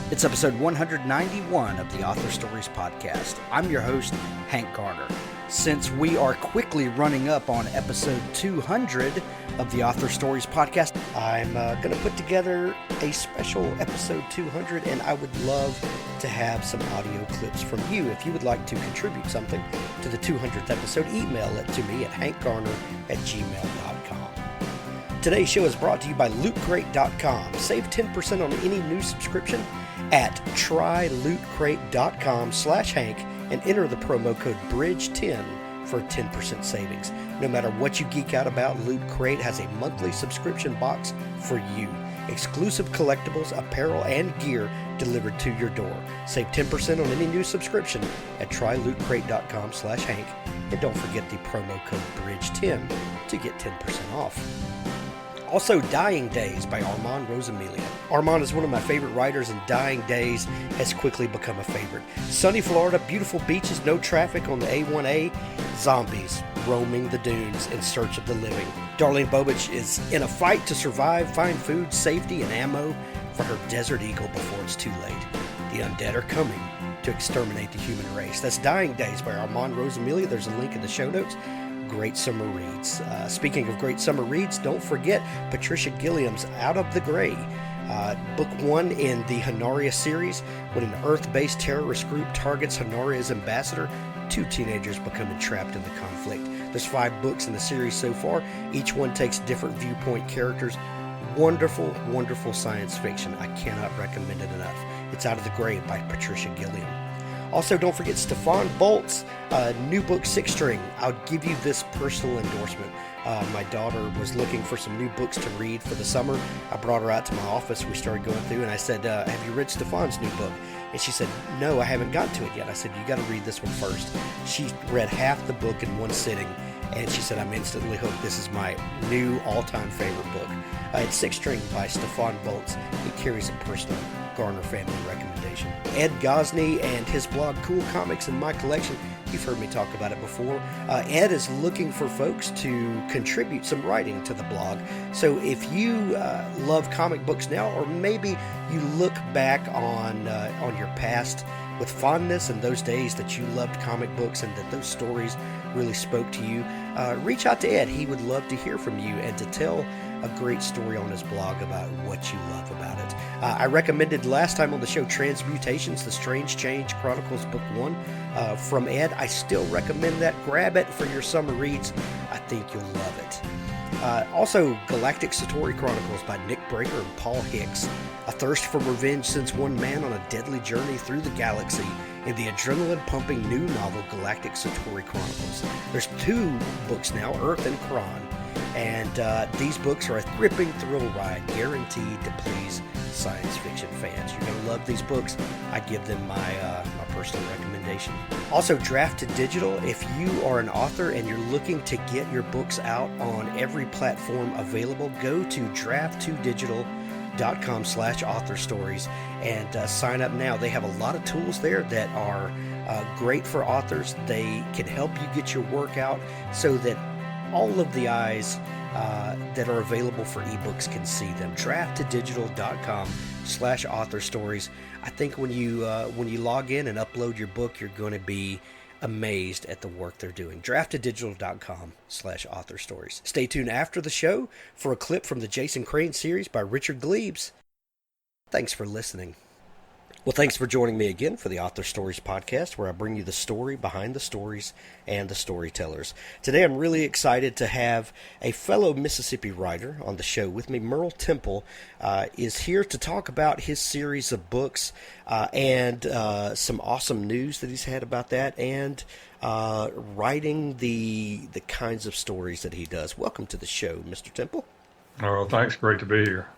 It's episode 191 of the Author Stories podcast. I'm your host, Hank Garner. Since we are quickly running up on episode 200 of the Author Stories podcast, I'm going to put together a special episode 200, and I would love to have some audio clips from you. If you would like to contribute something to the 200th episode, email it to me at hankgarner@gmail.com. Today's show is brought to you by lootcrate.com. Save 10% on any new subscription at trylootcrate.com/Hank and enter the promo code BRIDGE10 for 10% savings. No matter what you geek out about, Loot Crate has a monthly subscription box for you. Exclusive collectibles, apparel, and gear delivered to your door. Save 10% on any new subscription at trylootcrate.com/Hank and don't forget the promo code BRIDGE10 to get 10% off. Also, Dying Days by Armand Rosamilia. Armand is one of my favorite writers, and Dying Days has quickly become a favorite. Sunny Florida, beautiful beaches, no traffic on the A1A, zombies roaming the dunes in search of the living. Darlene Bobich is in a fight to survive, find food, safety, and ammo for her desert eagle before it's too late. The undead are coming to exterminate the human race. That's Dying Days by Armand Rosamilia. There's a link in the show notes. Great summer reads. Speaking of great summer reads, don't forget Patricia Gilliam's Out of the Gray, book one in the Hanaria series. When an Earth-based terrorist group targets Hanaria's ambassador, two teenagers become entrapped in the conflict. There's 5 books in the series so far. Each one takes different viewpoint characters. Wonderful, wonderful science fiction. I cannot recommend it enough. It's Out of the Gray by Patricia Gilliam. Also, don't forget Stefan Bolt's new book, Six String. I'll give you this personal endorsement. My daughter was looking for some new books to read for the summer. I brought her out to my office. We started going through, and I said, have you read Stefan's new book? And she said, no, I haven't gotten to it yet. I said, you got to read this one first. She read half the book in one sitting, and she said, I'm instantly hooked. This is my new all-time favorite book. It's Six String by Stefan Boltz. He carries a personal Garner family recommendation. Ed Gosney and his blog Cool Comics in My Collection. You've heard me talk about it before. Ed is looking for folks to contribute some writing to the blog. So if you love comic books now, or maybe you look back on your past with fondness and those days that you loved comic books and that those stories really spoke to you, reach out to Ed. He would love to hear from you and to tell a great story on his blog about what you love about it. I recommended last time on the show Transmutations, The Strange Change Chronicles Book 1 from Ed. I still recommend that. Grab it for your summer reads. I think you'll love it. Also, Galactic Satori Chronicles by Nick Breaker and Paul Hicks. A thirst for revenge sends one man on a deadly journey through the galaxy in the adrenaline-pumping new novel Galactic Satori Chronicles. There's 2 books now, Earth and Kron. And these books are a gripping thrill ride, guaranteed to please science fiction fans. You're going to love these books. I give them my personal recommendation. Also, Draft to Digital. If you are an author and you're looking to get your books out on every platform available, go to draft2digital.com/author stories and sign up now. They have a lot of tools there that are great for authors. They can help you get your work out so that all of the eyes that are available for ebooks can see them. Draft2digital.com/author stories. I think when you log in and upload your book, you're going to be amazed at the work they're doing. Draft2digital.com/author stories. Stay tuned after the show for a clip from the Jason Crane series by Richard Glebes. Thanks for listening. Well, thanks for joining me again for the Author Stories podcast, where I bring you the story behind the stories and the storytellers. Today, I'm really excited to have a fellow Mississippi writer on the show with me. Merle Temple is here to talk about his series of books and some awesome news that he's had about that, and writing the kinds of stories that he does. Welcome to the show, Mr. Temple. Oh, thanks. Great to be here.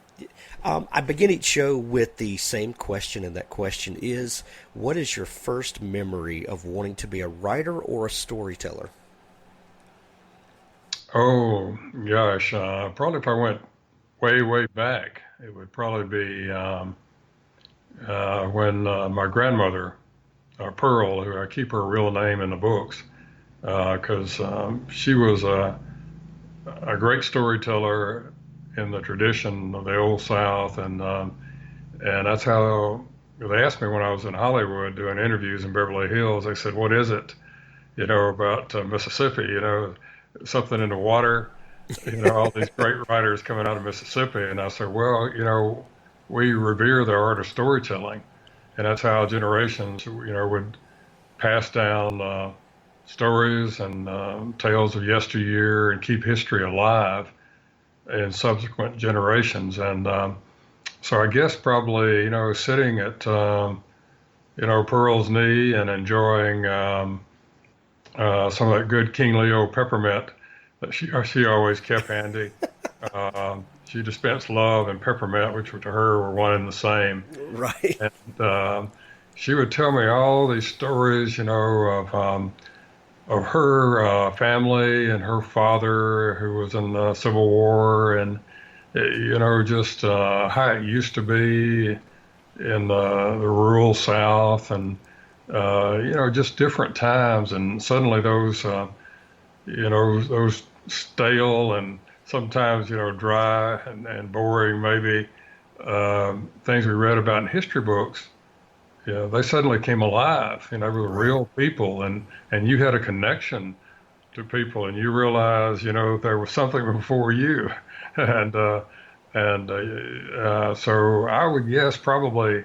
I begin each show with the same question, and that question is, what is your first memory of wanting to be a writer or a storyteller? Oh, gosh. Probably if I went way, way back, it would probably be when my grandmother, Pearl, who I keep her real name in the books, because she was a great storyteller in the tradition of the Old South, and that's how they asked me when I was in Hollywood doing interviews in Beverly Hills. They said, "What is it, about Mississippi? Something in the water? All these great writers coming out of Mississippi." And I said, "Well, we revere the art of storytelling, and that's how generations, would pass down stories and tales of yesteryear and keep history alive in subsequent generations." And so I guess probably, sitting at, Pearl's knee and enjoying some of that good King Leo peppermint that she always kept handy. She dispensed love and peppermint, which to her were one and the same. Right. And she would tell me all these stories, of her family and her father who was in the Civil War, and just how it used to be in the rural South, and just different times. And suddenly those stale and sometimes dry and boring maybe things we read about in history books, they suddenly came alive. They were real people, and you had a connection to people, and you realized there was something before you. and so I would guess probably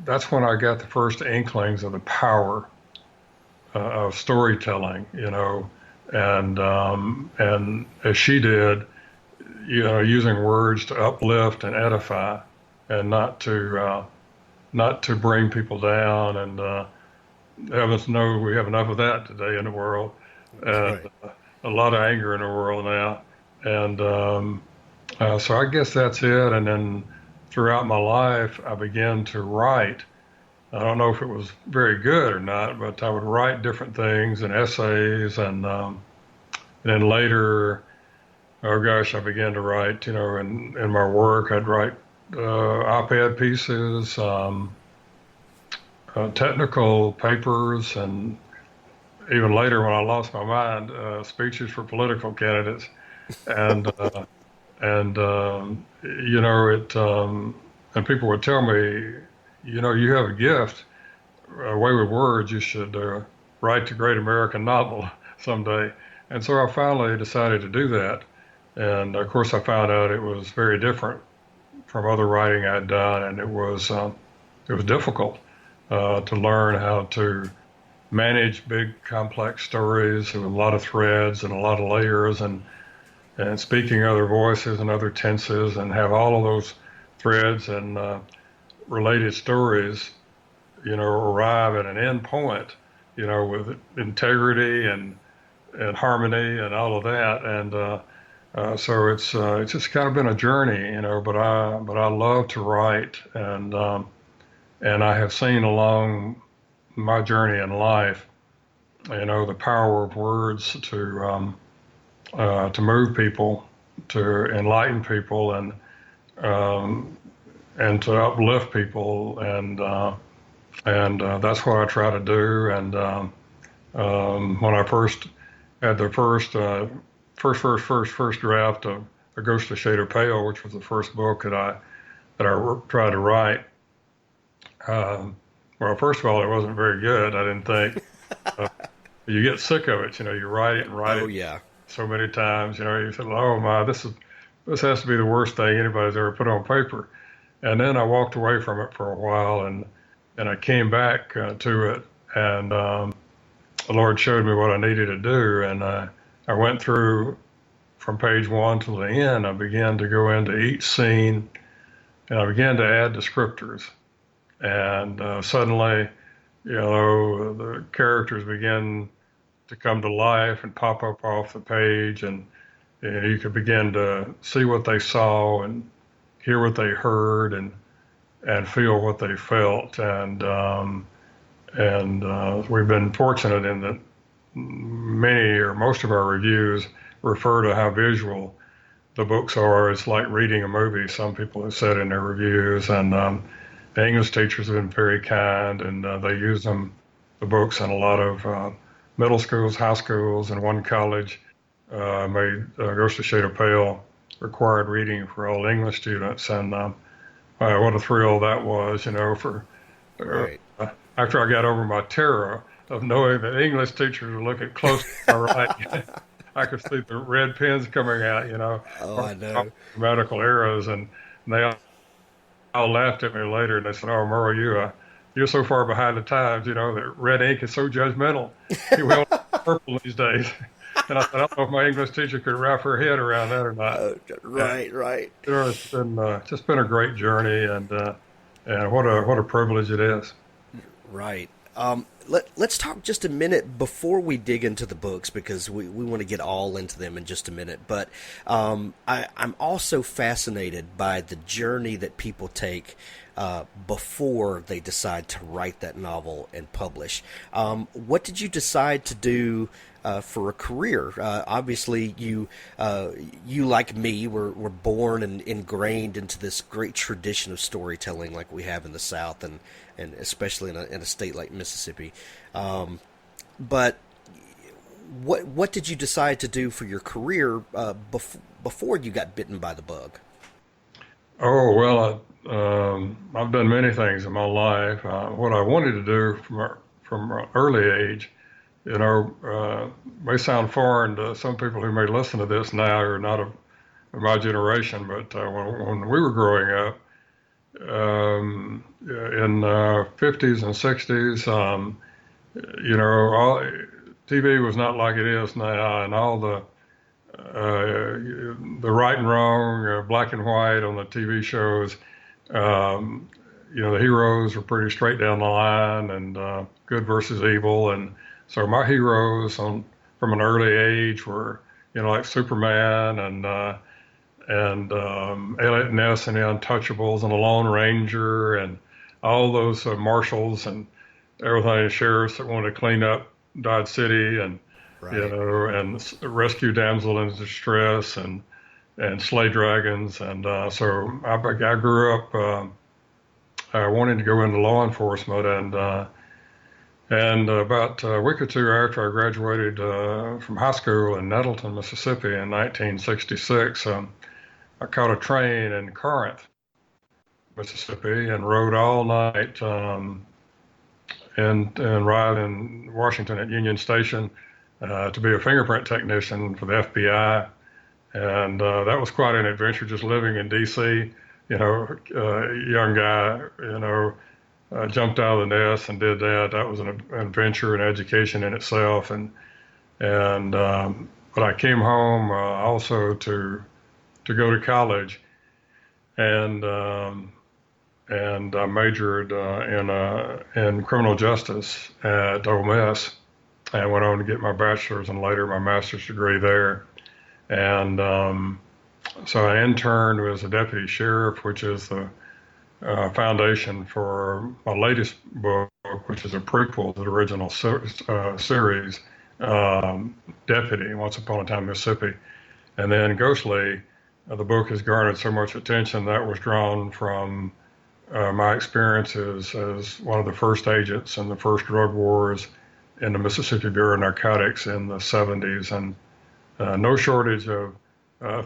that's when I got the first inklings of the power of storytelling, and as she did, using words to uplift and edify, and not to bring people down. And heavens knows we have enough of that today in the world, and a lot of anger in the world now. And so I guess that's it. And then throughout my life, I began to write. I don't know if it was very good or not, but I would write different things and essays, and then later, oh gosh, I began to write. In my work, I'd write op-ed pieces, technical papers, and even later, when I lost my mind, speeches for political candidates, and and people would tell me, you have a gift, a way with words. You should write the great American novel someday. And so I finally decided to do that. And of course, I found out it was very different from other writing I'd done, and it was difficult to learn how to manage big, complex stories with a lot of threads and a lot of layers, and speaking other voices and other tenses, and have all of those threads and related stories, arrive at an end point, with integrity and harmony and all of that. And so it's just kind of been a journey, but I love to write, and I have seen along my journey in life, the power of words to move people, to enlighten people, and to uplift people, and that's what I try to do. And when I first had the first draft of A Ghost a Shade of Pale, which was the first book that I tried to write, well, first of all, it wasn't very good. I didn't think. You get sick of it, you write it and write it. Yeah. So many times, you said, "Oh my, this has to be the worst thing anybody's ever put on paper." And then I walked away from it for a while, and I came back to it, and the Lord showed me what I needed to do, and I went through from page 1 to the end. I began to go into each scene, and I began to add descriptors, and suddenly, the characters began to come to life and pop up off the page, and you could begin to see what they saw and hear what they heard, and feel what they felt. And we've been fortunate in that many or most of our reviews refer to how visual the books are. It's like reading a movie, some people have said in their reviews. And the English teachers have been very kind, and they use the books in a lot of middle schools, high schools, and one college made Ghost of Shade of Pale required reading for all English students. And what a thrill that was, for Right. after I got over my terror of knowing that English teachers were looking close to my writing. I could see the red pens coming out, Oh, I marking off know. grammatical errors, and they all laughed at me later, and they said, "Oh, Merle, you're so far behind the times, that red ink is so judgmental. We don't purple these days." And I said, "I don't know if my English teacher could wrap her head around that or not." And, Right, right, it's been just been a great journey, and what a privilege it is. right. Let's talk just a minute before we dig into the books because we want to get all into them in just a minute. But I'm also fascinated by the journey that people take before they decide to write that novel and publish. What did you decide to do for a career? Obviously, you like me were born and ingrained into this great tradition of storytelling like we have in the South and especially in a state like Mississippi. But what did you decide to do for your career before you got bitten by the bug? Oh, well, I've done many things in my life. What I wanted to do from an early age, may sound foreign to some people who may listen to this now who are not of my generation, but when we were growing up in 50s and 60s, all, TV was not like it is now, and all the right and wrong, black and white on the TV shows. The heroes were pretty straight down the line and good versus evil. And so my heroes from an early age were, like Superman and Elliot Ness and the Untouchables and the Lone Ranger and all those marshals and everything, sheriffs that wanted to clean up Dodge City and Right. and rescue damsel in distress and slay dragons. And so I grew up wanting to go into law enforcement. And about a week or two after I graduated from high school in Nettleton, Mississippi in 1966, I caught a train in Corinth, Mississippi, and rode all night and arrived in Washington at Union Station to be a fingerprint technician for the FBI. And that was quite an adventure just living in D.C. Young guy, jumped out of the nest and did that. That was an adventure and education in itself. But I came home also to go to college, and I majored in criminal justice at Ole Miss, and went on to get my bachelor's and later my master's degree there. And so I interned as a deputy sheriff, which is the foundation for my latest book, which is a prequel to the original series, Deputy, Once Upon a Time, Mississippi. And then Ghostly, the book has garnered so much attention that was drawn from my experiences as one of the first agents in the first drug wars in the Mississippi Bureau of Narcotics in the 70s, and no shortage of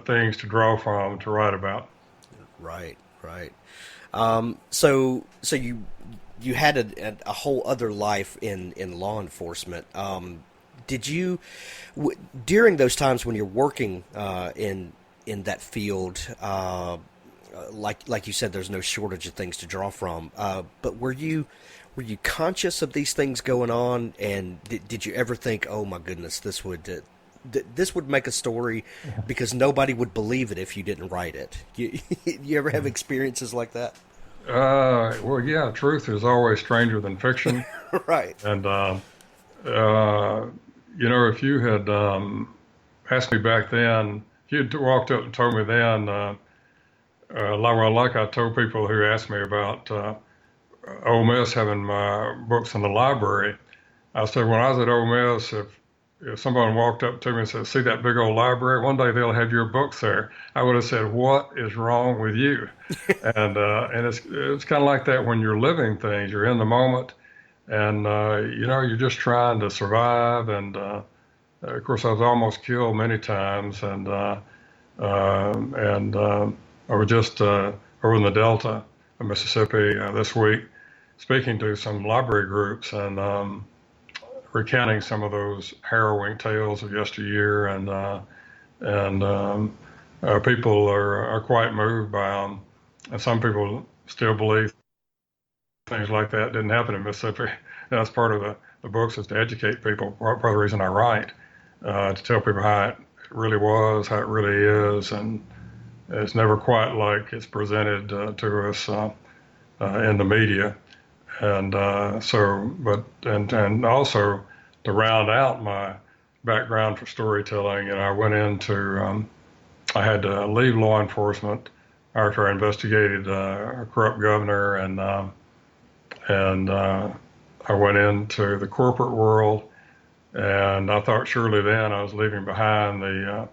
things to draw from to write about. Right, right. So you had a whole other life in law enforcement. Did you during those times when you're working in that field? Like you said, there's no shortage of things to draw from. But were you conscious of these things going on, and did you ever think, oh my goodness, this would make a story because nobody would believe it if you didn't write it? You ever have experiences like that? Well, yeah, truth is always stranger than fiction. Right. And, if you had asked me back then, if you'd walked up and told me then, like I told people who asked me about Ole Miss having my books in the library, I said, when I was at Ole Miss, if someone walked up to me and said, see that big old library, one day they'll have your books there, I would have said, what is wrong with you? And it's kind of like that when you're living things, you're in the moment, and you're just trying to survive. And of course, I was almost killed many times, and I was just over in the Delta, Mississippi this week, speaking to some library groups and recounting some of those harrowing tales of yesteryear, and people are quite moved by them. And some people still believe things like that didn't happen in Mississippi. And that's part of the books, is to educate people. Part of the reason I write, to tell people how it really was, how it really is, and it's never quite like it's presented to us in the media. And and also to round out my background for storytelling, I went into, I had to leave law enforcement after I investigated a corrupt governor, and I went into the corporate world, and I thought surely then I was leaving behind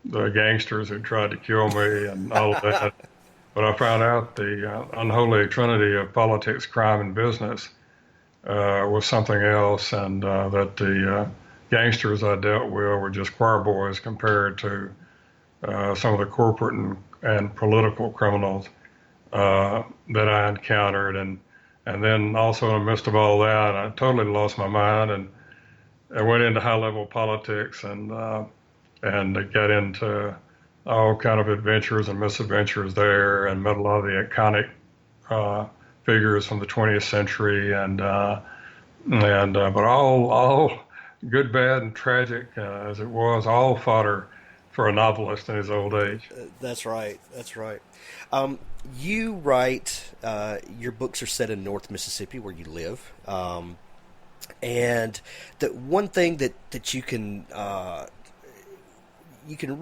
the gangsters who tried to kill me and all of that. But I found out the unholy trinity of politics, crime, and business was something else, and that the gangsters I dealt with were just choir boys compared to some of the corporate and political criminals that I encountered. And then also in the midst of all that, I totally lost my mind, and I went into high-level politics and got into all kind of adventures and misadventures there, and met a lot of the iconic figures from the 20th century, but all good, bad, and tragic as it was, all fodder for a novelist in his old age. That's right. That's right. You write, your books are set in North Mississippi, where you live. And the one thing that you can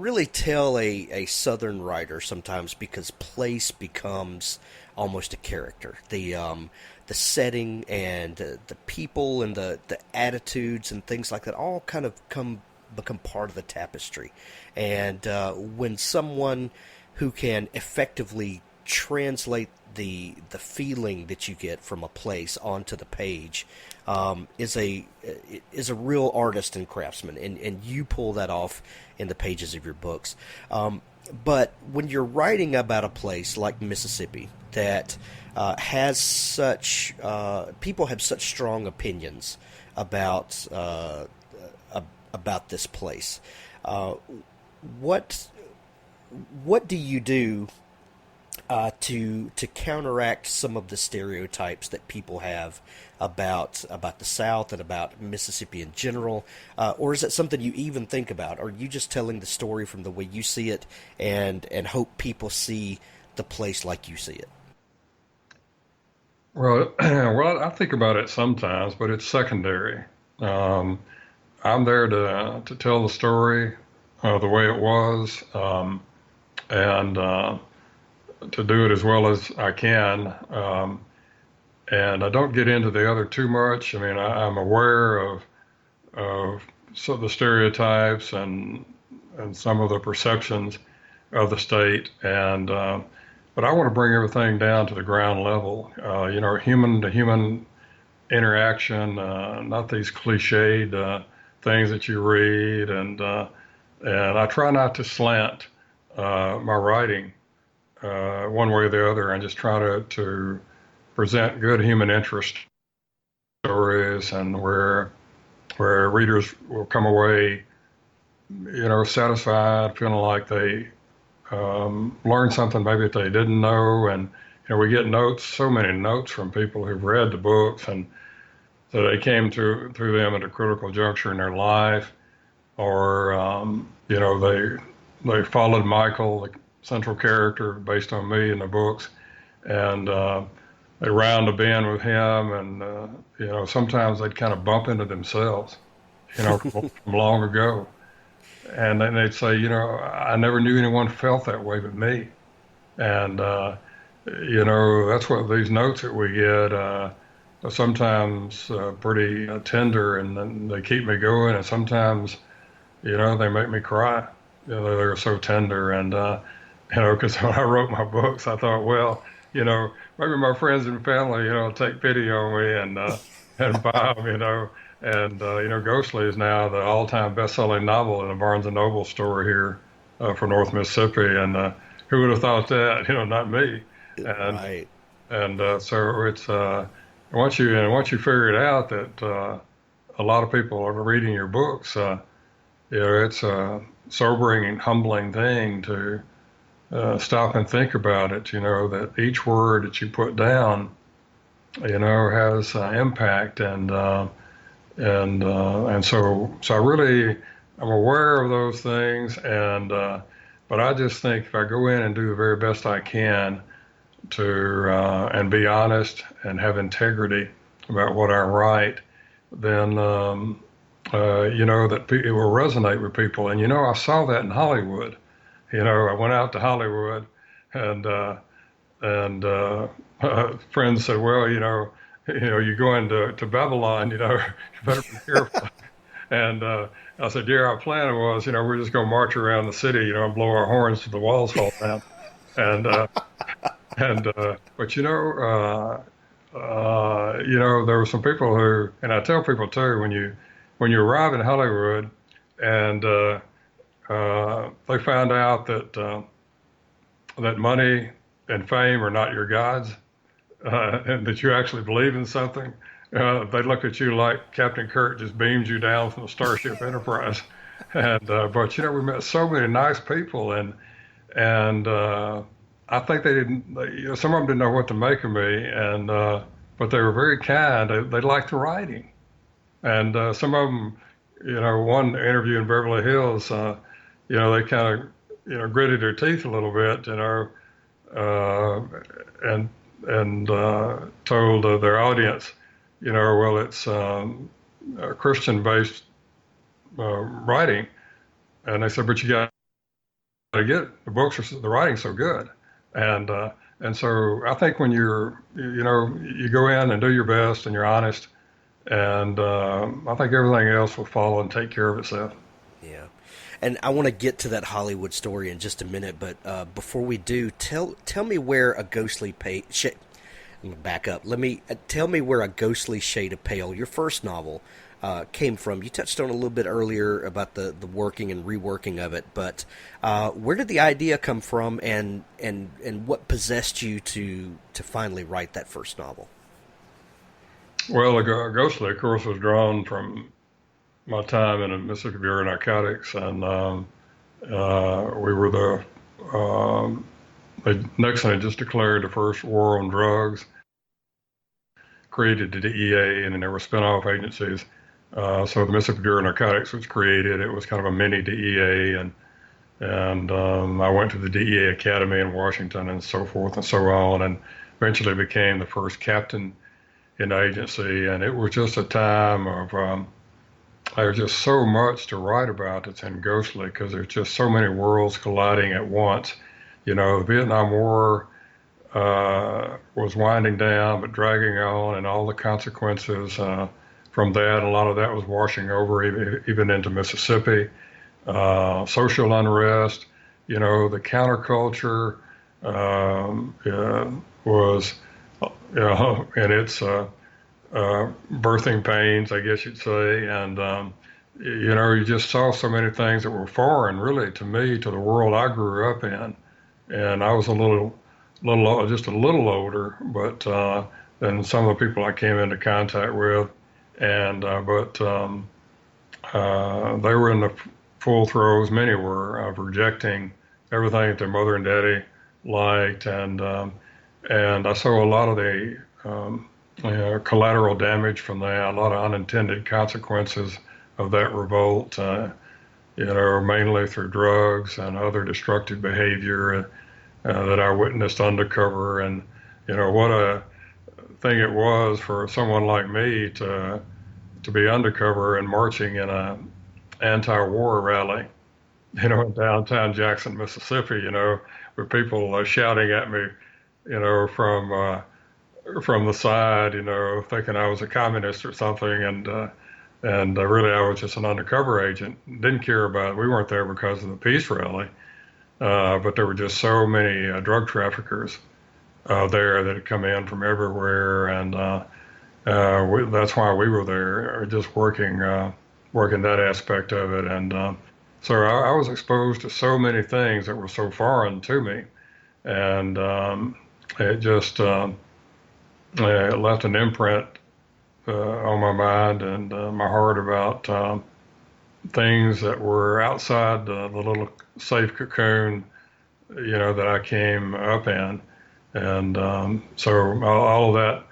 really tell a Southern writer sometimes, because place becomes almost a character. The setting and the people and the attitudes and things like that all kind of become part of the tapestry. And when someone who can effectively translate the feeling that you get from a place onto the page is a real artist and craftsman, and you pull that off in the pages of your books. But when you're writing about a place like Mississippi that has such people have such strong opinions about this place, what do you do to counteract some of the stereotypes that people have about the South and about Mississippi in general? Or is it something you even think about? Or are you just telling the story from the way you see it and hope people see the place like you see it? Well, I think about it sometimes, but it's secondary. I'm there to tell the story the way it was, and to do it as well as I can. And I don't get into the other too much. I mean, I'm aware of the stereotypes and some of the perceptions of the state, but I want to bring everything down to the ground level. Human to human interaction, not these cliched things that you read, and I try not to slant my writing one way or the other, and just try to present good human interest stories, and where readers will come away, satisfied, feeling like they learned something maybe that they didn't know. And we get so many notes from people who've read the books, and so they came through them at a critical juncture in their life, or they followed Michael, the central character based on me in the books, and they round a bend with him, and sometimes they'd kind of bump into themselves, from long ago, and then they'd say, I never knew anyone felt that way but me, and that's what these notes that we get are sometimes pretty tender, and then they keep me going, and sometimes they make me cry. They're so tender, and because when I wrote my books, I thought, well, maybe my friends and family, take pity on me and buy them, and Ghostly is now the all-time best-selling novel in the Barnes and Noble store here for North Mississippi, and who would have thought that? Not me. And Right. So it's once you figure it out that a lot of people are reading your books, it's a sobering and humbling thing to stop and think about it. That each word that you put down, has impact, and so I really I'm aware of those things, but I just think if I go in and do the very best I can to and be honest and have integrity about what I write, then it will resonate with people. And I saw that in Hollywood. I went out to Hollywood, and friends said, "Well, you go into Babylon, you better be careful." And I said, "Yeah, our plan was, we're just going to march around the city, and blow our horns till the walls fall down." And but there were some people who, and I tell people too, when you arrive in Hollywood, and they found out that money and fame are not your gods, and that you actually believe in something, they look at you like Captain Kirk just beamed you down from the Starship Enterprise. And but we met so many nice people, and I think they didn't. Some of them didn't know what to make of me, and but they were very kind. They liked the writing, and some of them, one interview in Beverly Hills, they kind of gritted their teeth a little bit, and told their audience, well, it's Christian-based writing, and they said, but you got to get the writing's so good. And so I think when you go in and do your best and you're honest, and I think everything else will follow and take care of itself. Yeah. And I want to get to that Hollywood story in just a minute, but before we do, tell me where a ghostly back up. Tell me where a ghostly shade of pale, your first novel, came from. You touched on a little bit earlier about the working and reworking of it, but where did the idea come from, and what possessed you to finally write that first novel? Well, Ghostly, of course, was drawn from my time in the Mississippi Bureau of Narcotics, and we were Nixon had just declared the first war on drugs, created the DEA, and then there were spinoff agencies. So the Mississippi Bureau of Narcotics was created. It was kind of a mini DEA, and I went to the DEA Academy in Washington and so forth and so on, and eventually became the first captain in the agency. And it was just a time of there's just so much to write about that's in Ghostly, because there's just so many worlds colliding at once. The Vietnam War was winding down but dragging on, and all the consequences from that. A lot of that was washing over even into Mississippi. Social unrest, the counterculture was, in its birthing pains, I guess you'd say. And, you just saw so many things that were foreign, really, to me, to the world I grew up in. And I was just a little older, but than some of the people I came into contact with. And but they were in the full throes. Many were of rejecting everything that their mother and daddy liked, and I saw a lot of the collateral damage from that, a lot of unintended consequences of that revolt. Mainly through drugs and other destructive behavior that I witnessed undercover, and what a thing it was for someone like me to be undercover and marching in a anti-war rally, in downtown Jackson, Mississippi, with people shouting at me, from the side, thinking I was a communist or something, and really I was just an undercover agent. Didn't care about it. We weren't there because of the peace rally, but there were just so many drug traffickers there that had come in from everywhere, and that's why we were there, just working that aspect of it. And so I was exposed to so many things that were so foreign to me, and it just It left an imprint on my mind and my heart about things that were outside the little safe cocoon, that I came up in. And so all of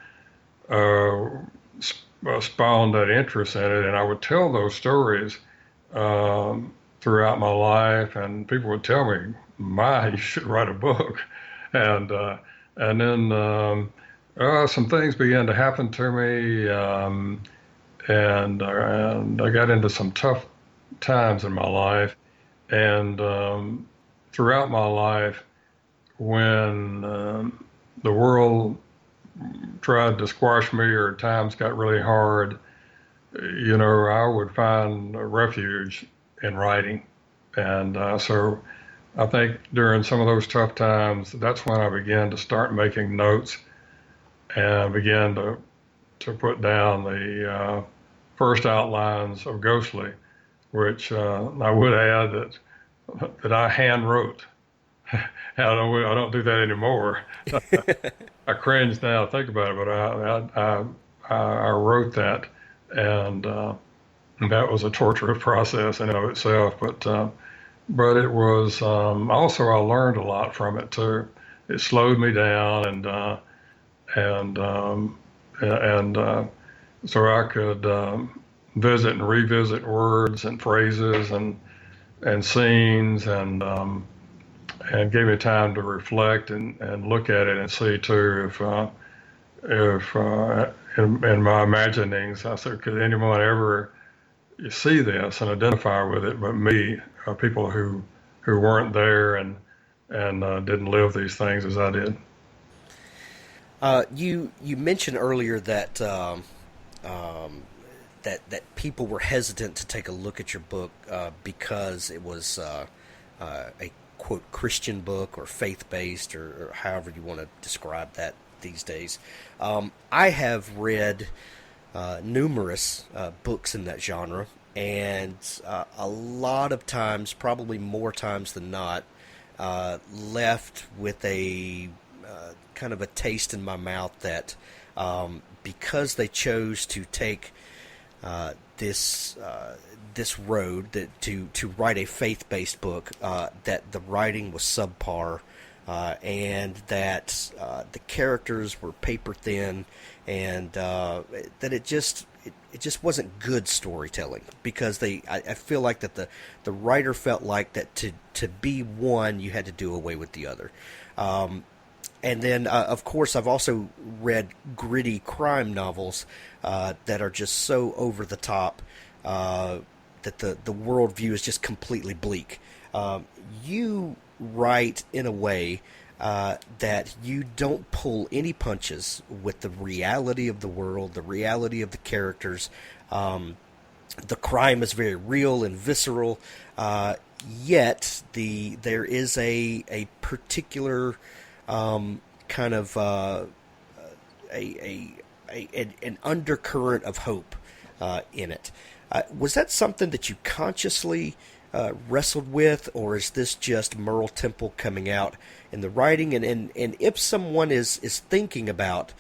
that spawned that interest in it. And I would tell those stories throughout my life, and people would tell me, "My, you should write a book." And then some things began to happen to me, and I got into some tough times in my life. And throughout my life, when the world tried to squash me or times got really hard, I would find a refuge in writing. And so I think during some of those tough times, that's when I began to start making notes and began to put down the first outlines of Ghostly, which I would add that I hand wrote. I don't do that anymore. I cringe now to think about it, but I wrote that, and that was a torturous process in and of itself. But it was also I learned a lot from it too. It slowed me down, and so I could visit and revisit words and phrases and scenes and gave me time to reflect and look at it and see too if in my imaginings I said, could anyone ever see this and identify with it but me, people who weren't there and didn't live these things as I did. You mentioned earlier that that people were hesitant to take a look at your book because it was a quote Christian book or faith based or however you want to describe that these days. I have read numerous books in that genre, and a lot of times, probably more times than not, left with a kind of a taste in my mouth that because they chose to take this road to write a faith-based book, that the writing was subpar, and that the characters were paper thin, and that it just wasn't good storytelling, because I feel like that the writer felt like that to be one you had to do away with the other. And then, of course, I've also read gritty crime novels that are just so over the top that the worldview is just completely bleak. You write in a way that you don't pull any punches with the reality of the world, the reality of the characters. The crime is very real and visceral, yet there is a particular kind of an undercurrent of hope in it. Was that something that you consciously wrestled with, or is this just Merle Temple coming out in the writing? And if someone is thinking about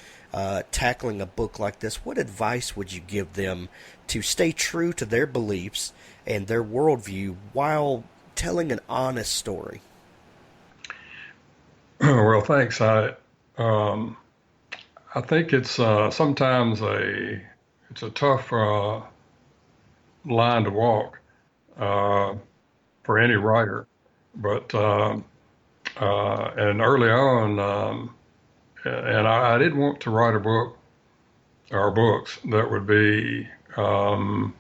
tackling a book like this, what advice would you give them to stay true to their beliefs and their worldview while telling an honest story? Well, thanks. I think it's sometimes it's a tough line to walk for any writer, but and early on, and I didn't want to write a book or books that would be, well,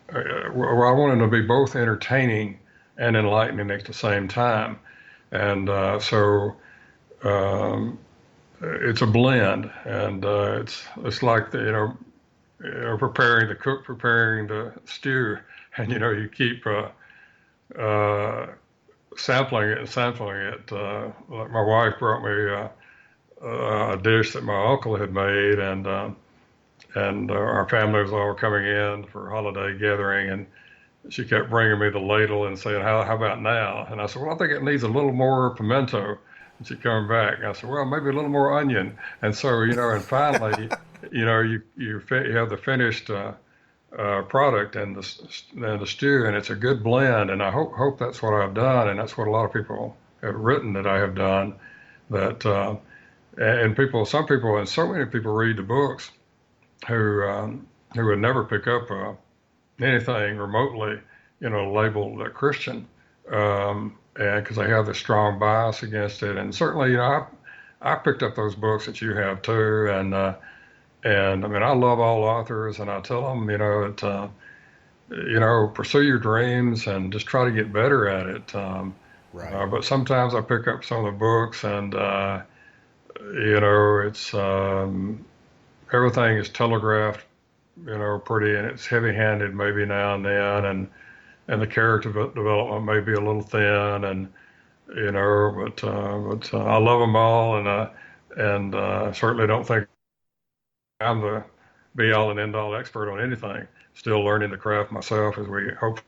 I wanted to be both entertaining and enlightening at the same time. And so it's a blend, and it's like preparing the cook preparing the stew, and you keep sampling it and sampling it. Like my wife brought me a dish that my uncle had made, and our family was all coming in for a holiday gathering, and she kept bringing me the ladle and saying, how about now? And I said, well, I think it needs a little more pimento. And she'd come back. I said, well, maybe a little more onion. And so, and finally, you have the finished product and the stew, and it's a good blend. And I hope that's what I've done, and that's what a lot of people have written that I have done. That and some people, and so many people read the books who would never pick up anything remotely, labeled Christian, and because they have this strong bias against it. And certainly, I picked up those books that you have too, and I mean, I love all authors, and I tell them, that pursue your dreams and just try to get better at it. Right. But sometimes I pick up some of the books, and it's everything is telegraphed, pretty, and it's heavy-handed maybe now and then, and the character development may be a little thin, and but I love them all, and certainly don't think I'm the be-all and end-all expert on anything. Still learning the craft myself, as we hope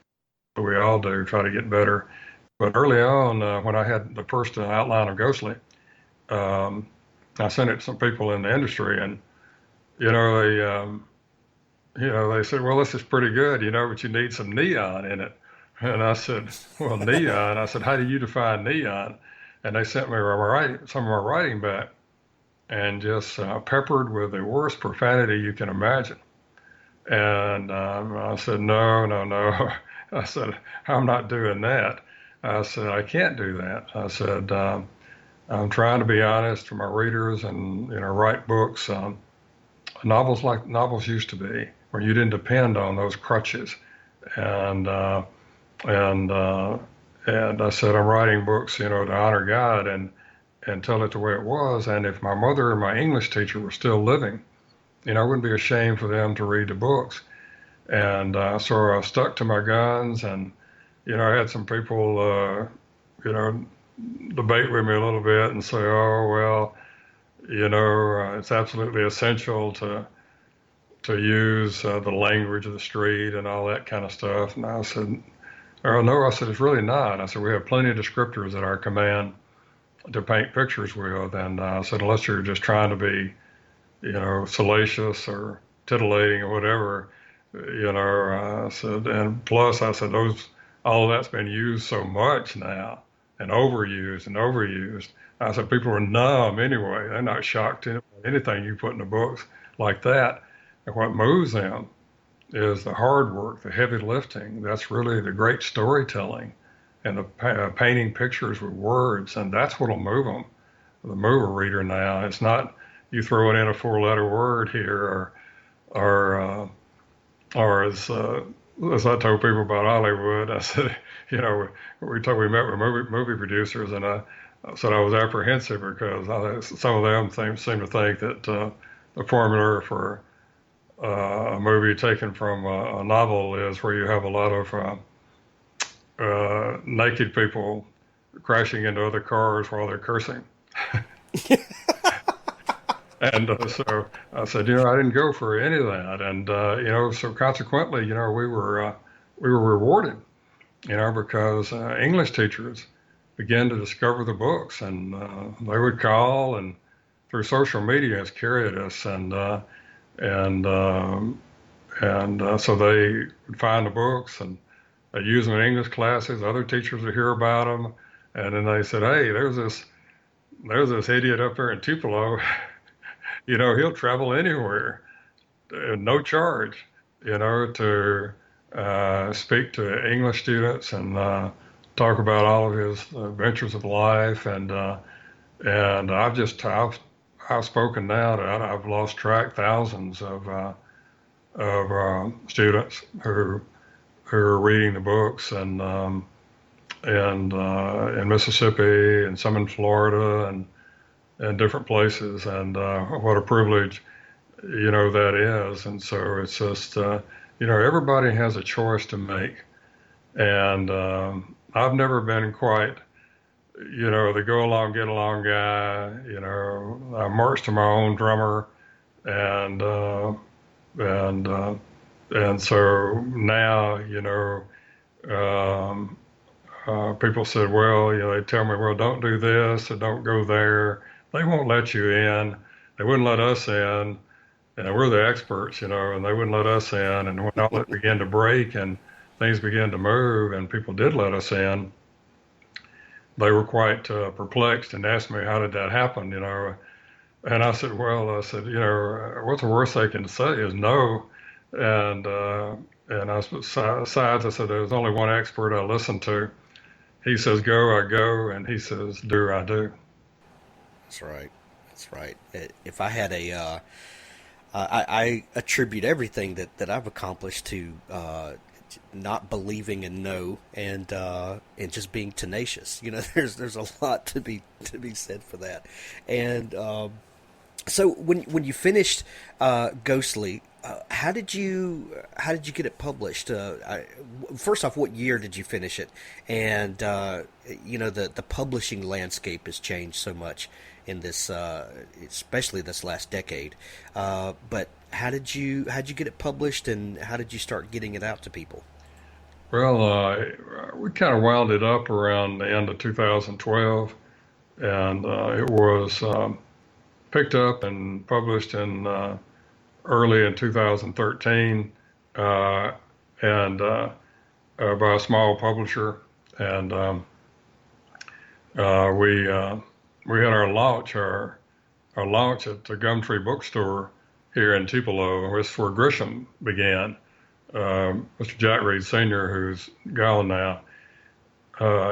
we all do, try to get better. But early on, when I had the first outline of Ghostly, um, I sent it to some people in the industry, and they they said, well, this is pretty good, but you need some neon in it. And I said, well, neon? I said, how do you define neon? And they sent me some of my writing back, and just peppered with the worst profanity you can imagine. And I said, no, no, no. I said, I'm not doing that. I said, I can't do that. I said, I'm trying to be honest to my readers and, write books. Novels like novels used to be, where you didn't depend on those crutches. And and I said, I'm writing books, to honor God and tell it the way it was. And if my mother and my English teacher were still living, it wouldn't be a shame for them to read the books. And so I stuck to my guns, and I had some people, debate with me a little bit and say, oh well, it's absolutely essential to use the language of the street and all that kind of stuff. And I said, oh no, I said, it's really not. I said, we have plenty of descriptors at our command to paint pictures with. And I said, unless you're just trying to be, salacious or titillating or whatever, I said, and plus I said, all of that's been used so much now and overused and overused. I said, people are numb anyway. They're not shocked to anything you put in the books like that. And what moves them is the hard work, the heavy lifting. That's really the great storytelling and the painting pictures with words. And that's what'll move them, the move a reader now. It's not you throwing in a 4-letter word here or as I told people about Hollywood, I said, we met with movie producers, and I said I was apprehensive because some of them seem to think that the formula for a movie taken from a novel is where you have a lot of naked people crashing into other cars while they're cursing. And so I said, I didn't go for any of that. And, so consequently, we were rewarded, because English teachers began to discover the books, and they would call, and through social media has carried us. So they would find the books, and they use them in English classes. Other teachers would hear about them. And then they said, hey, there's this idiot up there in Tupelo. He'll travel anywhere, no charge, to speak to English students and talk about all of his adventures of life. And I've spoken now that I've lost track, thousands of students who are reading the books, and in Mississippi and some in Florida and different places, and what a privilege, that is. And so it's just, everybody has a choice to make. And I've never been quite, the go along, get along guy. I march to my own drummer, and so now, people said, well, they tell me, well, don't do this or don't go there. They won't let you in. They wouldn't let us in. And we're the experts, and they wouldn't let us in. And when all it began to break and things began to move and people did let us in, they were quite perplexed and asked me, how did that happen? And I said, well, what's the worst they can say is no. And, besides, I said, there's only one expert I listen to. He says, go, I go. And he says, do, I do. That's right. That's right. If I had I attribute everything that I've accomplished to not believing in no and just being tenacious. There's a lot to be said for that. And so when you finished Ghostly, how did you get it published? First off, what year did you finish it? And the publishing landscape has changed so much in this, especially this last decade. But how did you get it published, and how did you start getting it out to people? Well, we kind of wound it up around the end of 2012, and it was picked up and published in early in 2013, and by a small publisher. And we had our launch at the Gumtree Bookstore here in Tupelo, which is where Grisham began. Mr. Jack Reed Sr., who's gone now,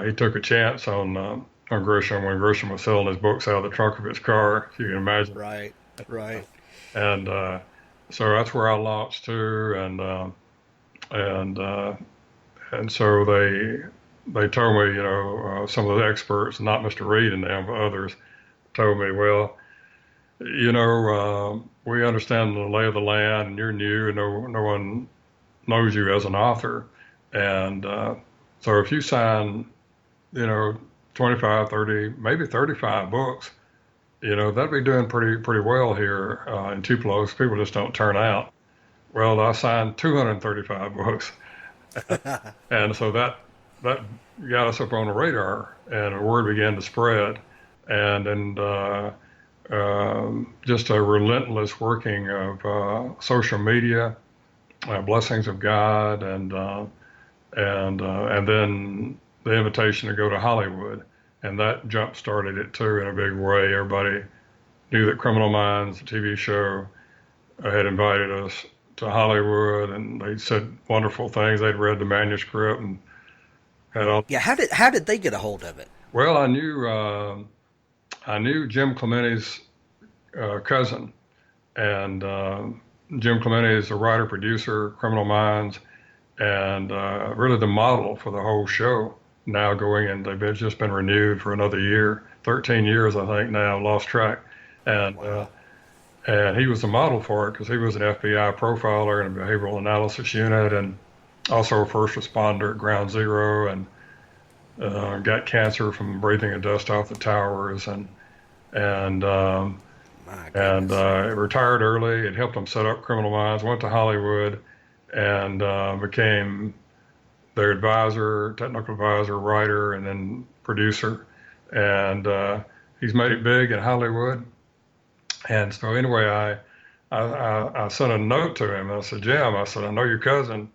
he took a chance on Grisham when Grisham was selling his books out of the trunk of his car, if you can imagine. Right, right. And so that's where I launched too, and so they told me, some of the experts, not Mr. Reed and them, but others, told me, well, we understand the lay of the land, and you're new, and no one knows you as an author, and so if you sign, 25, 30, maybe 35 books, that'd be doing pretty well here in Tupelo. People just don't turn out. Well, I signed 235 books, and so that got us up on the radar, and the word began to spread, and just a relentless working of social media, blessings of God, and then the invitation to go to Hollywood. And that jump started it too in a big way. Everybody knew that Criminal Minds, the TV show, had invited us to Hollywood, and they said wonderful things. They'd read the manuscript and had all. Yeah, how did they get a hold of it? Well, I knew Jim Clementi's cousin, and Jim Clementi is a writer producer, Criminal Minds, and really the model for the whole show. Now going, and they've just been renewed for another year, 13 years, I think now, lost track. And Wow. And he was the model for it because he was an FBI profiler in a behavioral analysis unit, and also a first responder at Ground Zero, and got cancer from breathing the dust off the towers, and My goodness. retired early. It helped him set up Criminal Minds, went to Hollywood, and became their advisor, technical advisor, writer, and then producer. And he's made it big in Hollywood. And so anyway, I sent a note to him. I said, Jim, I said, I know your cousin.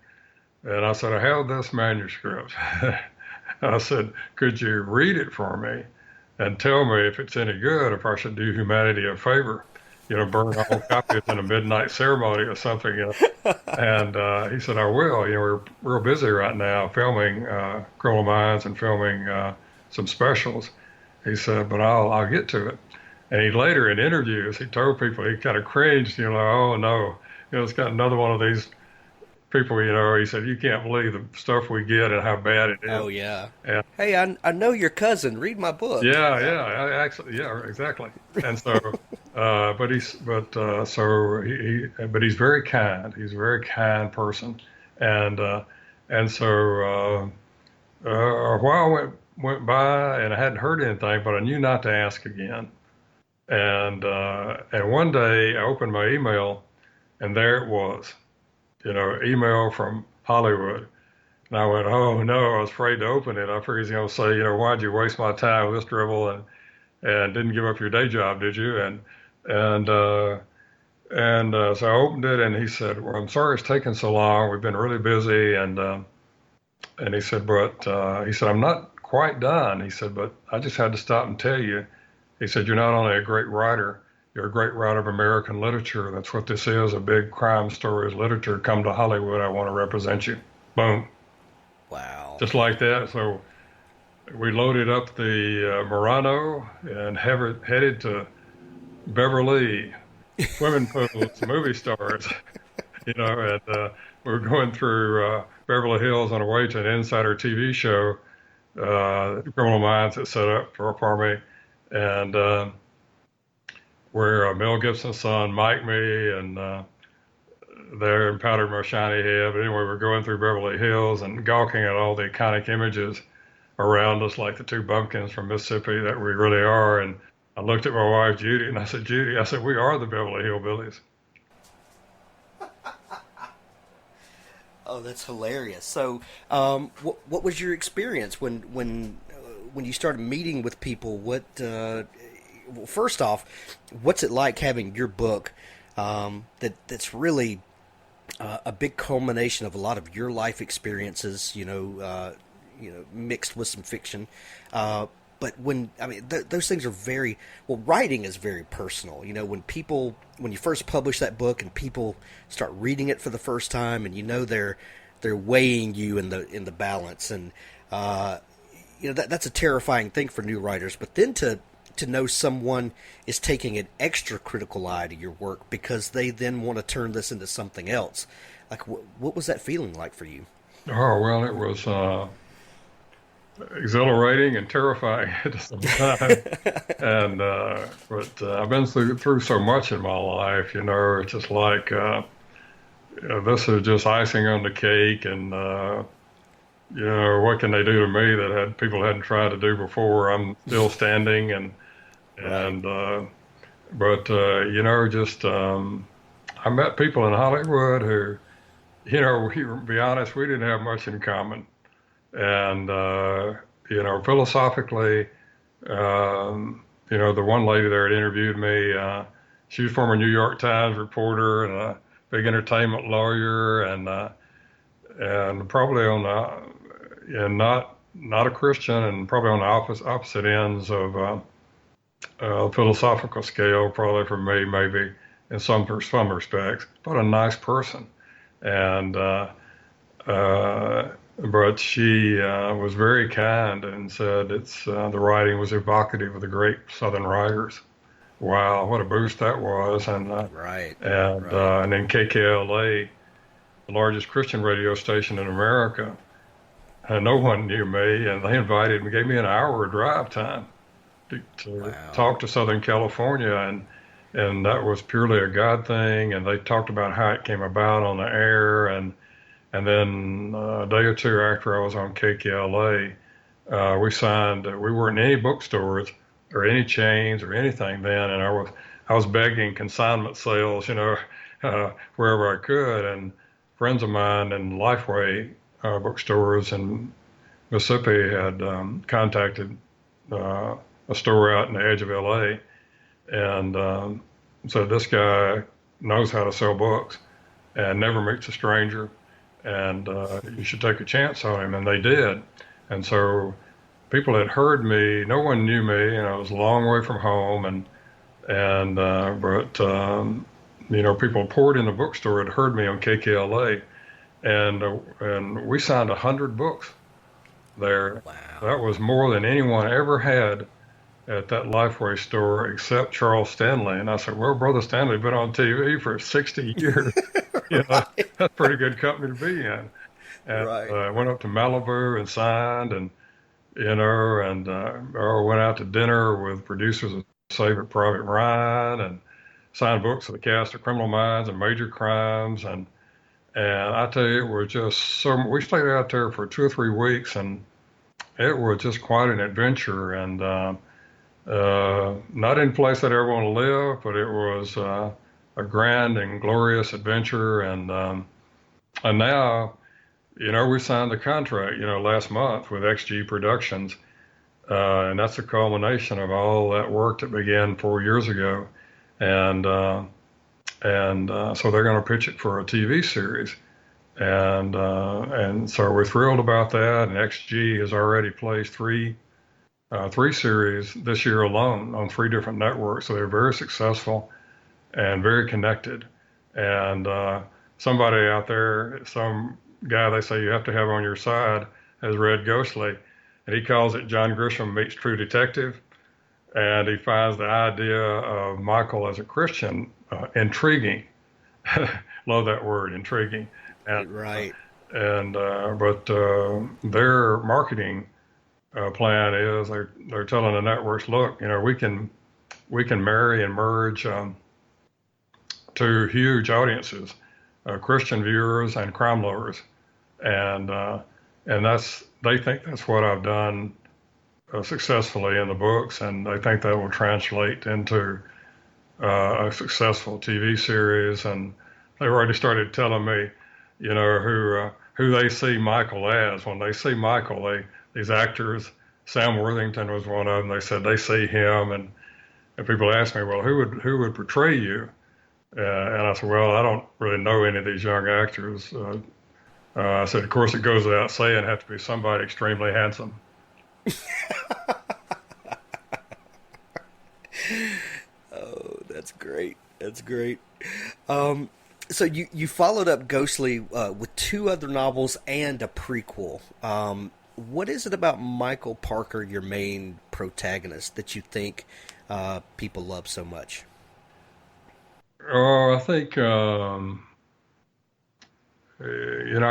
And I said, I have this manuscript. I said, could you read it for me and tell me if it's any good, if I should do humanity a favor, burn all copies in a midnight ceremony or something. And he said, I will. We're real busy right now filming Criminal Minds and filming some specials. He said, but I'll get to it. And he later in interviews, he told people, he kind of cringed, oh no, it's got another one of these people, he said, you can't believe the stuff we get and how bad it is. Oh yeah. And Hey, I know your cousin. Read my book. actually, yeah, exactly. And so, but he's very kind. He's a very kind person. And so a while went by, and I hadn't heard anything, but I knew not to ask again. And one day I opened my email, and there it was, email from Hollywood. And I went, oh no, I was afraid to open it. I figured he's going to say, why'd you waste my time with this drivel and didn't give up your day job, did you? And so I opened it, and he said, well, I'm sorry it's taken so long. We've been really busy. And he said, I'm not quite done. He said, but I just had to stop and tell you. He said, you're not only a great writer, you're a great writer of American literature. That's what this is, a big crime stories literature. Come to Hollywood. I want to represent you. Boom. Wow. Just like that. So we loaded up the Murano and headed to Beverly, swimming pools, movie stars, and we were going through Beverly Hills on our way to an insider TV show, Criminal Minds that set up for me, and where Mel Gibson's son Mike me, and there and powdered my shiny head. But anyway, we're going through Beverly Hills and gawking at all the iconic images around us, like the two bumpkins from Mississippi that we really are. And I looked at my wife, Judy, and I said, Judy, we are the Beverly Hillbillies. Oh, that's hilarious. So, what was your experience when you started meeting with people? Well, first off, what's it like having your book that's really a big culmination of a lot of your life experiences, mixed with some fiction. But those things are writing is very personal. When you first publish that book and people start reading it for the first time, and they're weighing you in the balance, and that's a terrifying thing for new writers. But then to know someone is taking an extra critical eye to your work because they then want to turn this into something else. Like, what was that feeling like for you? Oh, well, it was exhilarating and terrifying at the same time. And but I've been through so much in my life, it's just like this is just icing on the cake, and what can they do to me that people hadn't tried to do before? I'm still standing, I met people in Hollywood who, to be honest, we didn't have much in common. And, philosophically, the one lady there that interviewed me, she was a former New York Times reporter and a big entertainment lawyer, and probably not a Christian, and probably on the opposite ends of philosophical scale, probably for me, maybe in some respects, but a nice person. And but she was very kind and said the writing was evocative of the great Southern writers. Wow, what a boost that was! And right. And then KKLA, the largest Christian radio station in America, and no one knew me, and they invited me, gave me an hour of drive time to talk to Southern California, and that was purely a God thing. And they talked about how it came about on the air, and then a day or two after I was on KKLA, we signed. We weren't in any bookstores or any chains or anything then, and I was begging consignment sales, wherever I could. And friends of mine in Lifeway bookstores in Mississippi had contacted a store out in the edge of LA, and said, this guy knows how to sell books and never meets a stranger, and you should take a chance on him. And they did. And so people had heard me. No one knew me, and I was a long way from home, but people poured in the bookstore had heard me on KKLA, and we signed 100 books there. Wow. That was more than anyone ever had at that Lifeway store except Charles Stanley. And I said, well, Brother Stanley been on TV for 60 years. Right. That's a pretty good company to be in. And I went up to Malibu and signed, and or went out to dinner with producers of Saving Private Ryan, and signed books for the cast of Criminal Minds and Major Crimes. And I tell you, it was just we stayed out there for 2 or 3 weeks, and it was just quite an adventure. And not in a place that I ever want to live, but it was a grand and glorious adventure. And now we signed the contract, last month with XG Productions, and that's a culmination of all that work that began 4 years ago, and so they're going to pitch it for a TV series, and so we're thrilled about that. And XG has already placed three series this year alone on three different networks, so they're very successful and very connected. And somebody out there, some guy they say you have to have on your side, has read Ghostly, and he calls it John Grisham meets True Detective. And he finds the idea of Michael as a Christian intriguing. Love that word, intriguing. And, Right. but their marketing plan is they're telling the networks, look, we can marry and merge to huge audiences, Christian viewers and crime lovers, and they think that's what I've done successfully in the books, and they think that will translate into a successful TV series. And they've already started telling me, who they see Michael as. When they see Michael, these actors, Sam Worthington was one of them. They said they see him, and people ask me, well, who would portray you? And I said, well, I don't really know any of these young actors. I said, of course, it goes without saying, have to be somebody extremely handsome. Oh, that's great. That's great. So you followed up Ghostly with two other novels and a prequel. What is it about Michael Parker, your main protagonist, that you think people love so much? Oh, I think, I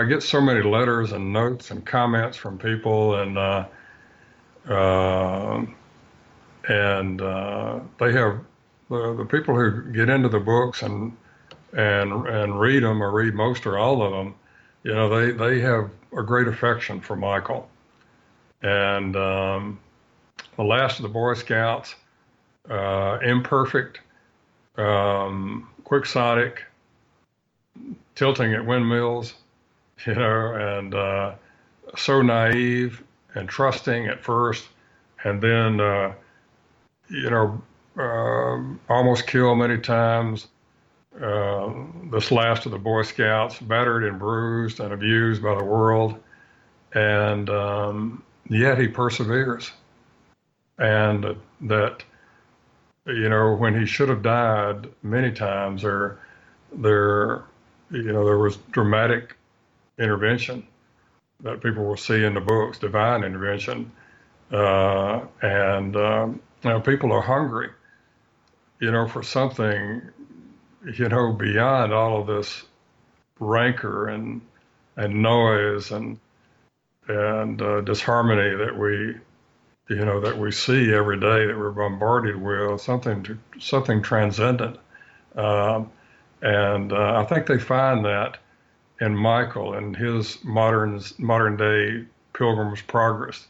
get so many letters and notes and comments from people, uh, and they have the people who get into the books and read them or read most or all of them. They have a great affection for Michael. And The Last of the Boy Scouts, Imperfect, quixotic, tilting at windmills, and so naive and trusting at first, and then, almost killed many times. This last of the Boy Scouts, battered and bruised and abused by the world, and yet he perseveres. And that, when he should have died many times, there was dramatic intervention that people will see in the books, divine intervention, and people are hungry, for something, beyond all of this rancor and noise and disharmony that we see every day, that we're bombarded with, something transcendent. I think they find that in Michael and his modern day Pilgrim's Progress.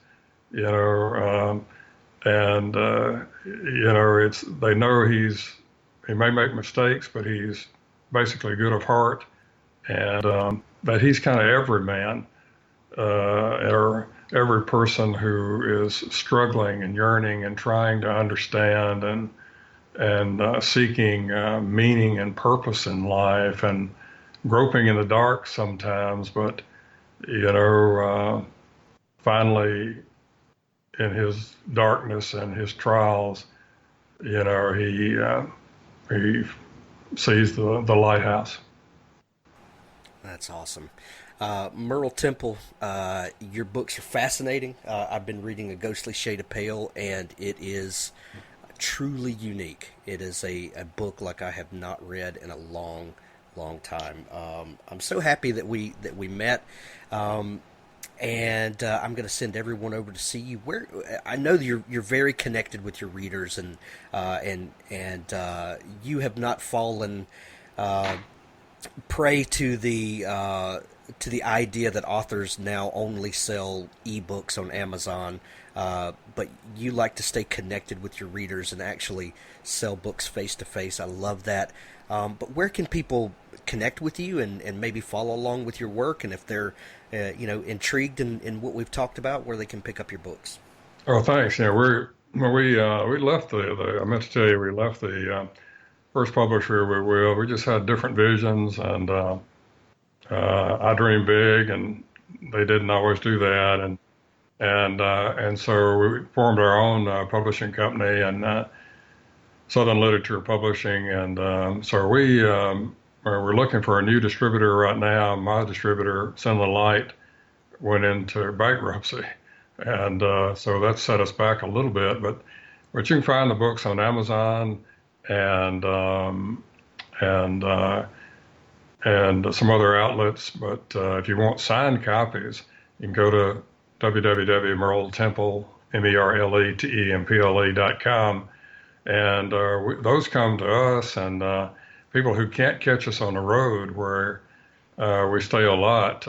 It's they know he may make mistakes, but he's basically good of heart, and that he's kind of every man, or every person who is struggling and yearning and trying to understand and seeking meaning and purpose in life, and groping in the dark sometimes, but finally in his darkness and his trials, he sees the lighthouse. That's awesome. Merle Temple, your books are fascinating. I've been reading A Ghostly Shade of Pale, and it is truly unique. It is a book like I have not read in a long, long time. I'm so happy that we met, and I'm going to send everyone over to see you. Where I know that you're very connected with your readers, and you have not fallen prey to the idea that authors now only sell ebooks on Amazon. but you like to stay connected with your readers and actually sell books face to face. I love that. But where can people connect with you and maybe follow along with your work? And if they're intrigued in what we've talked about, where they can pick up your books? Oh, thanks. Yeah, we left the I meant to tell you we left the first publisher we just had different visions, and I dreamed big, and they didn't always do that, and so we formed our own publishing company and Southern Literature Publishing, and so we're looking for a new distributor right now. My distributor, Cinema Light, went into bankruptcy, and so that set us back a little bit. But you can find the books on Amazon and and uh, and some other outlets. But if you want signed copies, you can go to www.merletemple, MERLETEMPLE.com, and those come to us, and people who can't catch us on the road, where we stay a lot,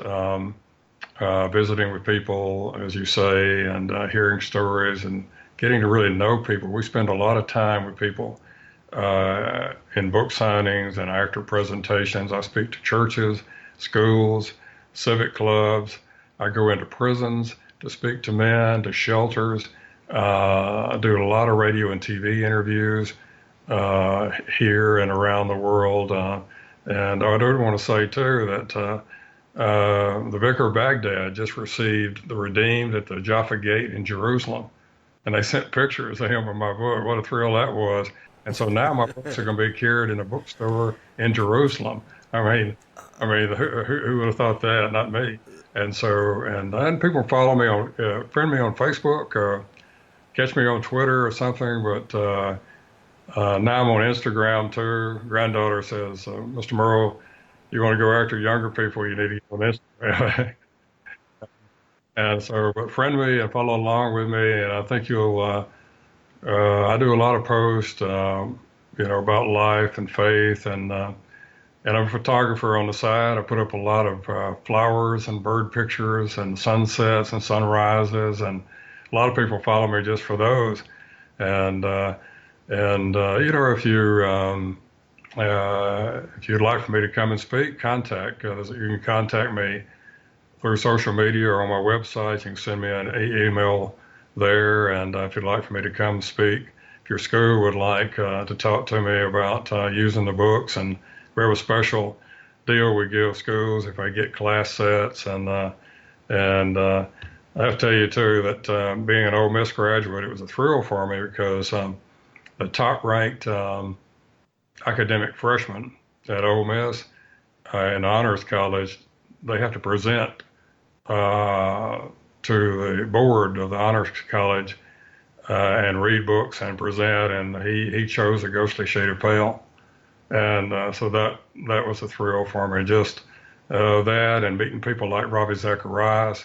visiting with people, as you say, and hearing stories and getting to really know people. We spend a lot of time with people in book signings and after presentations. I speak to churches, schools, civic clubs. I go into prisons to speak to men, to shelters. I do a lot of radio and TV interviews here and around the world. And I do want to say, too, that the Vicar of Baghdad just received the Redeemed at the Jaffa Gate in Jerusalem. And they sent pictures of him in my book. What a thrill that was. And so now my books are going to be carried in a bookstore in Jerusalem. Who would have thought that? Not me. And so, and people follow me friend me on Facebook, catch me on Twitter or something. But now I'm on Instagram too. Granddaughter says, Mr. Merle, you want to go after younger people, you need to get on Instagram. And so, but friend me and follow along with me, and I think you'll. I do a lot of posts, about life and faith, and I'm a photographer on the side. I put up a lot of flowers and bird pictures and sunsets and sunrises, and a lot of people follow me just for those. And if you'd like for me to come and speak, you can contact me through social media or on my website. You can send me an email there, and if you'd like for me to come speak, if your school would like to talk to me about using the books, and we have a special deal we give schools if I get class sets, and I have to tell you too that being an Ole Miss graduate, it was a thrill for me because the top-ranked academic freshman at Ole Miss in honors college, they have to present to the board of the honors college and read books and present, and he chose A Ghostly Shade of Pale, and so that was a thrill for me. Just that, and meeting people like Ravi Zacharias,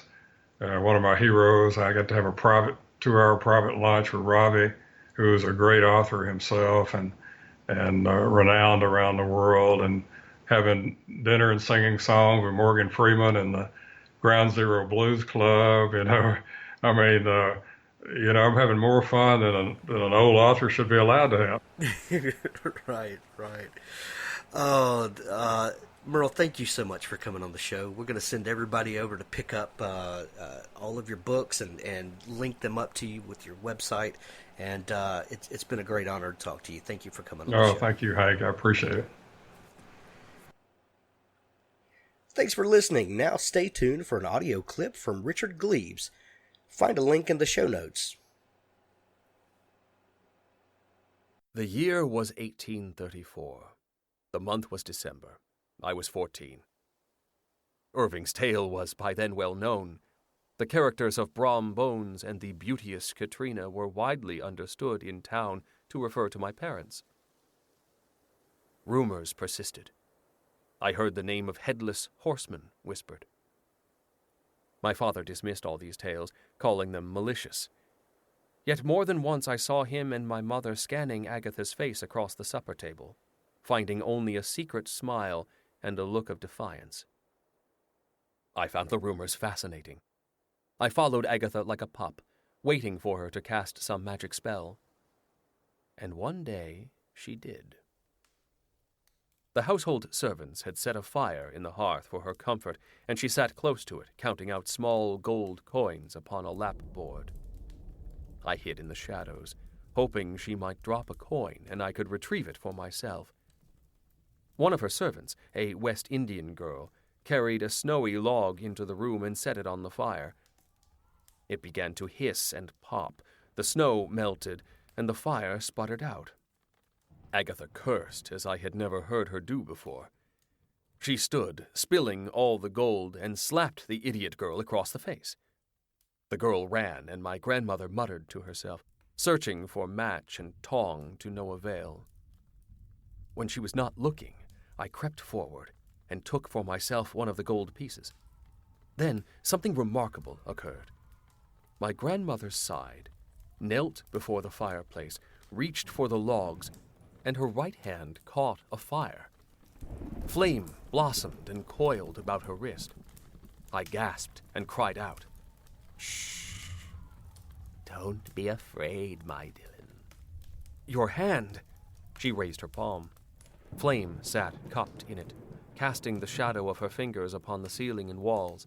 one of my heroes. I got to have a 2-hour private lunch with Ravi, who is a great author himself and renowned around the world, and having dinner and singing songs with Morgan Freeman and the Ground Zero Blues Club. I'm having more fun than an old author should be allowed to have. Right. Oh, Merle, thank you so much for coming on the show. We're going to send everybody over to pick up all of your books and link them up to you with your website. And it's been a great honor to talk to you. Thank you for coming on the show. Oh, thank you, Hank. I appreciate it. Thanks for listening. Now stay tuned for an audio clip from Richard Gleaves. Find a link in the show notes. The year was 1834. The month was December. I was 14. Irving's tale was by then well known. The characters of Brom Bones and the beauteous Katrina were widely understood in town to refer to my parents. Rumors persisted. I heard the name of Headless Horseman whispered. My father dismissed all these tales, calling them malicious. Yet more than once I saw him and my mother scanning Agatha's face across the supper table, finding only a secret smile and a look of defiance. I found the rumors fascinating. I followed Agatha like a pup, waiting for her to cast some magic spell. And one day she did. The household servants had set a fire in the hearth for her comfort, and she sat close to it, counting out small gold coins upon a lapboard. I hid in the shadows, hoping she might drop a coin and I could retrieve it for myself. One of her servants, a West Indian girl, carried a snowy log into the room and set it on the fire. It began to hiss and pop, the snow melted, and the fire sputtered out. Agatha cursed as I had never heard her do before. She stood, spilling all the gold, and slapped the idiot girl across the face. The girl ran, and my grandmother muttered to herself, searching for match and tong to no avail. When she was not looking, I crept forward and took for myself one of the gold pieces. Then something remarkable occurred. My grandmother sighed, knelt before the fireplace, reached for the logs, and her right hand caught a fire. Flame blossomed and coiled about her wrist. I gasped and cried out, "Shh! Don't be afraid, my Dylan." "Your hand!" She raised her palm. Flame sat cupped in it, casting the shadow of her fingers upon the ceiling and walls.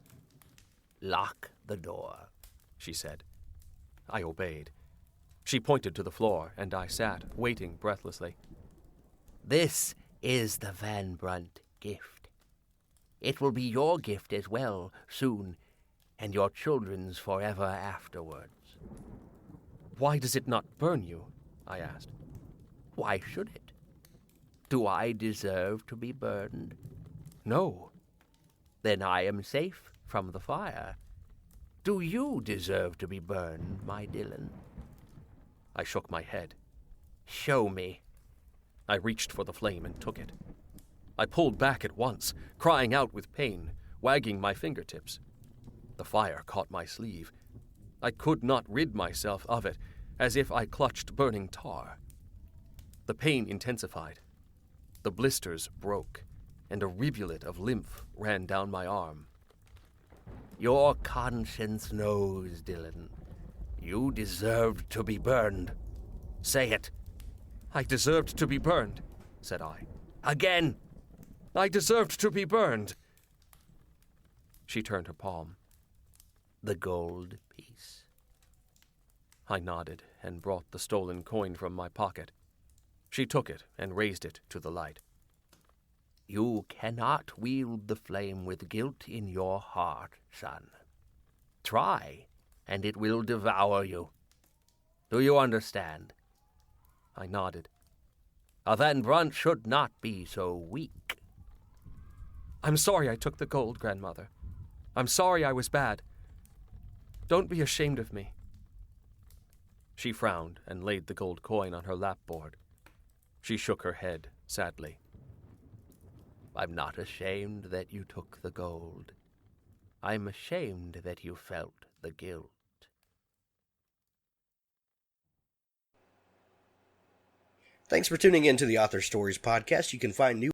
"Lock the door," she said. I obeyed. She pointed to the floor, and I sat, waiting breathlessly. "This is the Van Brunt gift. It will be your gift as well, soon, and your children's forever afterwards." "Why does it not burn you?" I asked. "Why should it? Do I deserve to be burned? "No." Then I am safe from the fire. Do you deserve to be burned, my Dylan?" I shook my head. "Show me." I reached for the flame and took it. I pulled back at once, crying out with pain, wagging my fingertips. The fire caught my sleeve. I could not rid myself of it, as if I clutched burning tar. The pain intensified. The blisters broke, and a rivulet of lymph ran down my arm. Your conscience knows, Dylan. You deserved to be burned. Say it. "I deserved to be burned," said I. Again. "I deserved to be burned." She turned her palm. The gold piece. I nodded and brought the stolen coin from my pocket. She took it and raised it to the light. You cannot wield the flame with guilt in your heart, son. Try, and it will devour you. Do you understand? I nodded. A Van Brunt should not be so weak. "I'm sorry I took the gold, Grandmother. I'm sorry I was bad. Don't be ashamed of me." She frowned and laid the gold coin on her lapboard. She shook her head sadly. I'm not ashamed that you took the gold. I'm ashamed that you felt the guilt. Thanks for tuning in to the Author Stories podcast. You can find new